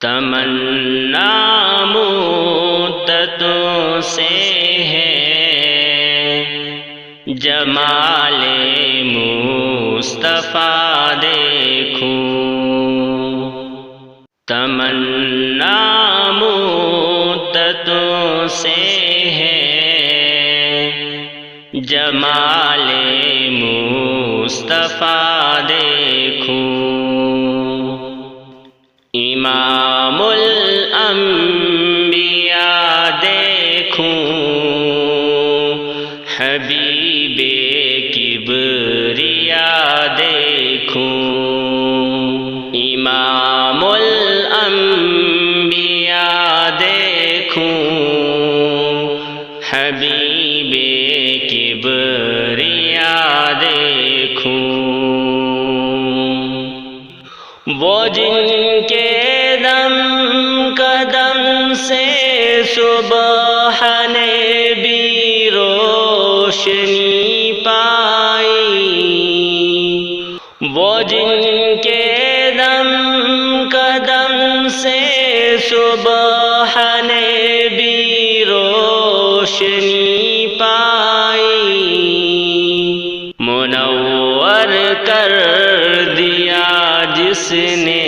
تمنا مدتوں سے ہے جمال مصطفیٰ دیکھوں، تمنا مدتوں سے ہے جمال مصطفیٰ دیکھوں، امام الانبیاء دیکھوں، حبیب کبریا دیکھوں، امام الانبیاء دیکھوں، حبیب کبریا دیکھوں، وہ جن کے دم قدم سے صبح نے بھی روشنی پائی، وہ جن کے دم قدم سے صبح نے بھی روشنی پائی، منور کر دیا جس نے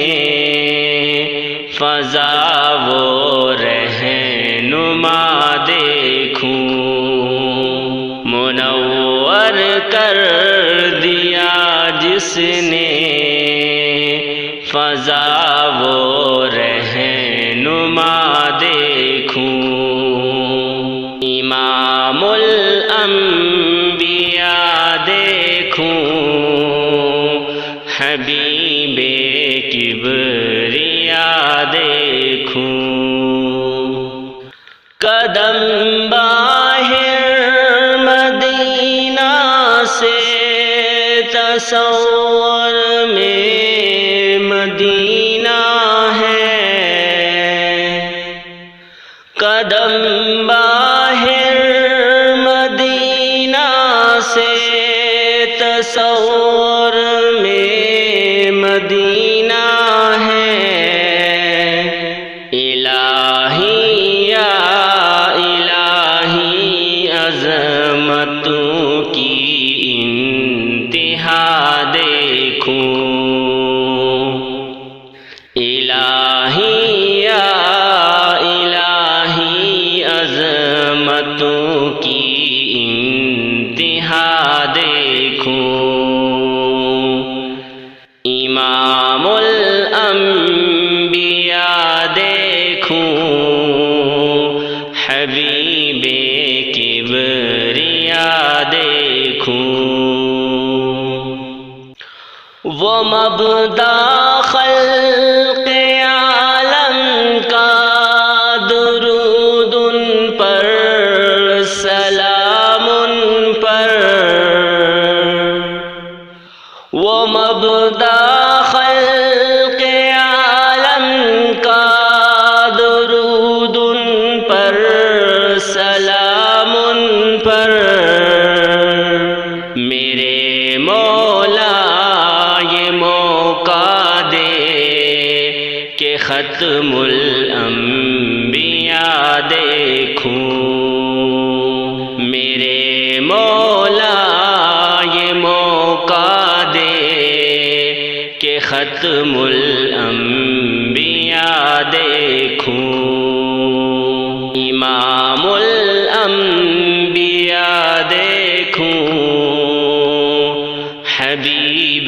فضا وہ رہنما دیکھوں، منور کر دیا جس نے فضا وہ رہنما دیکھوں، امام الانبیاء دیکھوں، حبیب کبریا دیکھوں، قدم باہر مدینہ سے تصور میں مدینہ ہے، قدم باہر مدینہ سے تصور میں مدینہ ہے، الہی یا الہی عظمتوں کی انتہا دیکھوں، الہی یا الہی عظمتوں کی انتہا دیکھوں، امام الانبیاء دیکھوں، حبیب کبریا دیکھوں، وہ مبدا خلق عالم کا درود ان پر، سلام ان پر، وہ مبدا خلق عالم کا درود ان پر، سلام ان پر، میرے مولا یہ موقع دے کہ ختم الانبیاء دیکھوں، میرے مولا یہ موقع دے کہ ختم الانبیاء دیکھوں، امام الانبیاء دیکھوں، حبیب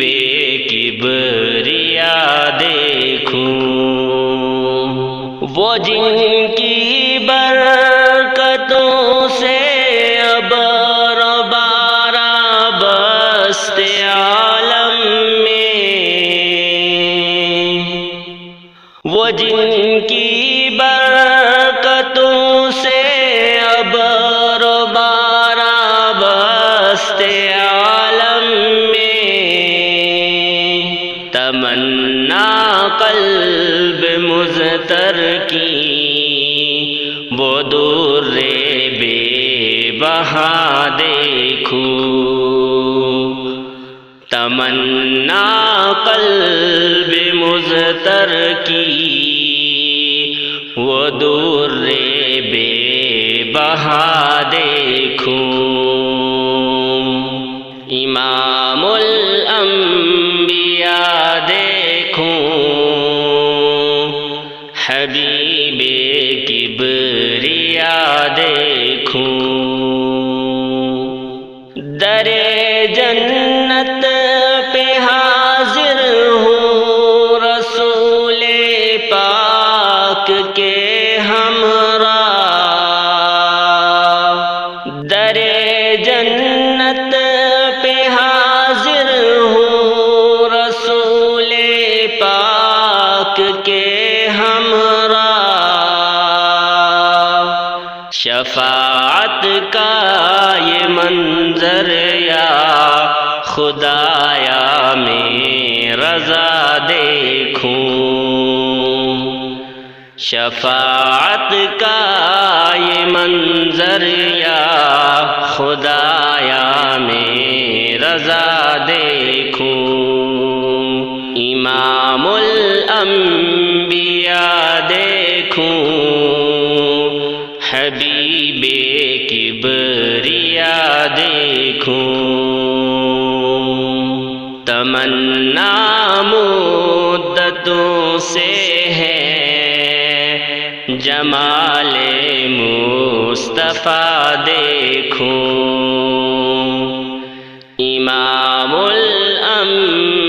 کبریا دیکھوں، وہ جن کی برکتوں سے ابر بارہ بست عالم میں، وہ جن کی برکتوں سے ابر بارہ بست عالم میں، تمنا قلب مضطر کی وہ در بے بہا دیکھوں، تمنا قلب مضطر کی وہ در بے بہا دیکھوں، امام الانبیاء دیکھوں، حبیب کبریا دیکھوں، در جنت پہ حاضر ہوں رسول پاک کے ہمراہ، در جنت پہ حاضر ہوں رسول پاک کے ہمراہ، شفاعت کا یہ منظر یا خدایا میں رضا دیکھوں، شفاعت کا یہ منظر یا خدایا میں رضا دیکھوں، امام الانبیاء دیکھوں، حبیب کبریا دیکھوں، تمنا مدتوں سے ہے جمال مصطفیٰ دیکھوں، امام الانبیاء